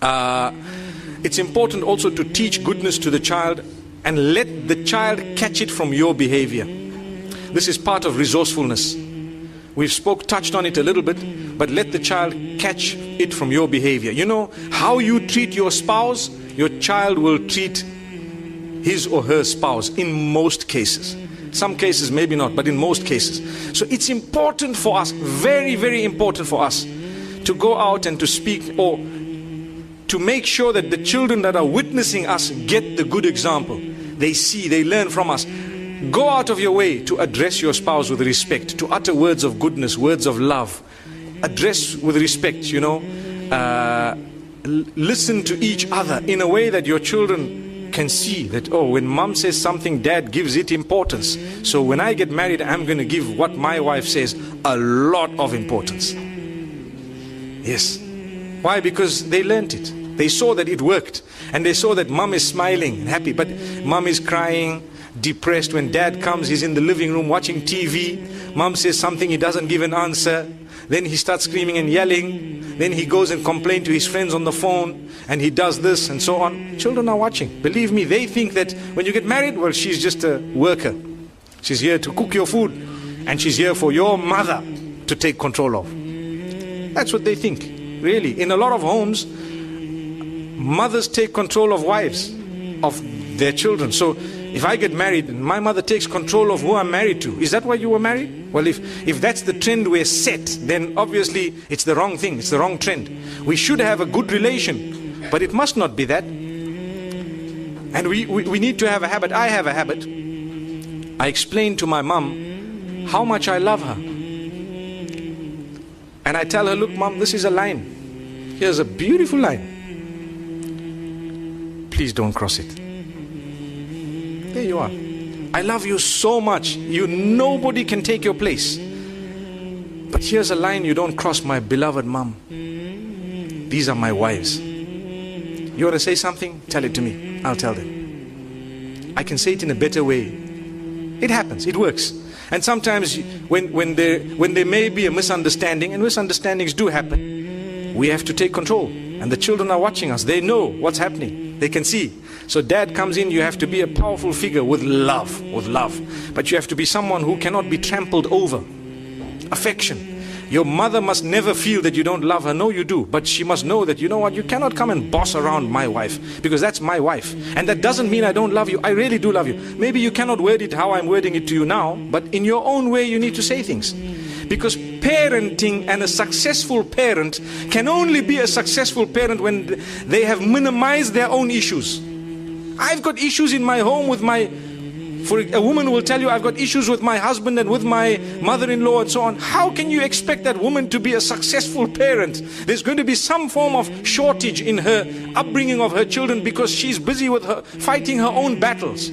It's important also to teach goodness to the child and let the child catch it from your behavior. This is part of resourcefulness. We've touched on it a little bit, but let the child catch it from your behavior. You know, how you treat your spouse, your child will treat his or her spouse in most cases. Some cases maybe not, but in most cases. So it's important for us, very, very important for us, to go out and to speak, or to make sure that the children that are witnessing us get the good example. They see, they learn from us. Go out of your way to address your spouse with respect, to utter words of goodness, words of love. Address with respect, you know. Listen to each other in a way that your children can see that, oh, when mom says something, dad gives it importance. So when I get married, I'm going to give what my wife says a lot of importance. Yes. Why? Because they learned it. They saw that it worked. And they saw that mom is smiling and happy, but mom is crying, depressed. When dad comes, he's in the living room watching TV. Mom says something, he doesn't give an answer. Then he starts screaming and yelling. Then he goes and complains to his friends on the phone, and he does this and so on. Children are watching. Believe me, they think that when you get married, well, she's just a worker. She's here to cook your food, and she's here for your mother to take control of. That's what they think, really. In a lot of homes, mothers take control of wives, of their children. So if I get married and my mother takes control of who I'm married to, is that why you were married? Well, if that's the trend we're set, then obviously it's the wrong thing, it's the wrong trend. We should have a good relation, but it must not be that. And we need to have a habit. I have a habit. I explain to my mom how much I love her. And I tell her, look mom, this is a line. Here's a beautiful line. Please don't cross it. There you are. I love you so much. Nobody can take your place. But here's a line you don't cross, my beloved mom. These are my wives. You want to say something? Tell it to me. I'll tell them. I can say it in a better way. It happens. It works. And sometimes when there may be a misunderstanding, and misunderstandings do happen, we have to take control. And the children are watching us. They know what's happening. They can see. So dad comes in, you have to be a powerful figure with love, But you have to be someone who cannot be trampled over. Affection. Your mother must never feel that you don't love her. No, you do. But she must know that, you know what, you cannot come and boss around my wife, because that's my wife. And that doesn't mean I don't love you. I really do love you. Maybe you cannot word it how I'm wording it to you now, but in your own way you need to say things. Because parenting, and a successful parent can only be a successful parent when they have minimized their own issues. I've got issues in my home with for a woman will tell you, I've got issues with my husband and with my mother-in-law and so on. How can you expect that woman to be a successful parent? There's going to be some form of shortage in her upbringing of her children, because she's busy with fighting her own battles.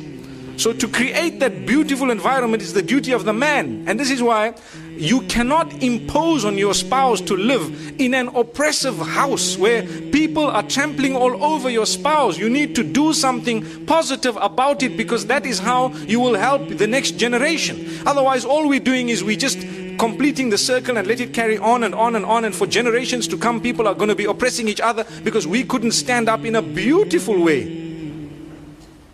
So to create that beautiful environment is the duty of the man. And this is why you cannot impose on your spouse to live in an oppressive house where people are trampling all over your spouse. You need to do something positive about it, because that is how you will help the next generation. Otherwise, all we're doing is we just completing the circle and let it carry on and on and on. And for generations to come, people are going to be oppressing each other because we couldn't stand up in a beautiful way.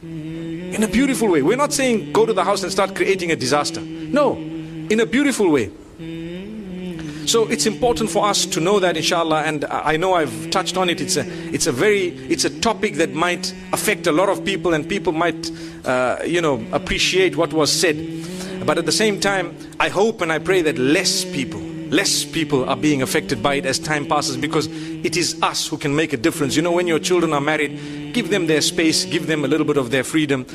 In a beautiful way. We're not saying go to the house and start creating a disaster. No, in a beautiful way. So it's important for us to know that, inshallah. And I know I've touched on it. It's a topic that might affect a lot of people, and people might appreciate what was said. But at the same time, I hope and I pray that less people are being affected by it as time passes, because it is us who can make a difference. You know, when your children are married, give them their space, give them a little bit of their freedom.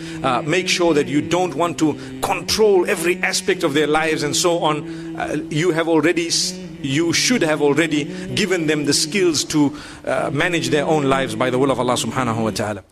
Make sure that you don't want to control every aspect of their lives and so on. You should have already given them the skills to manage their own lives by the will of Allah subhanahu wa ta'ala.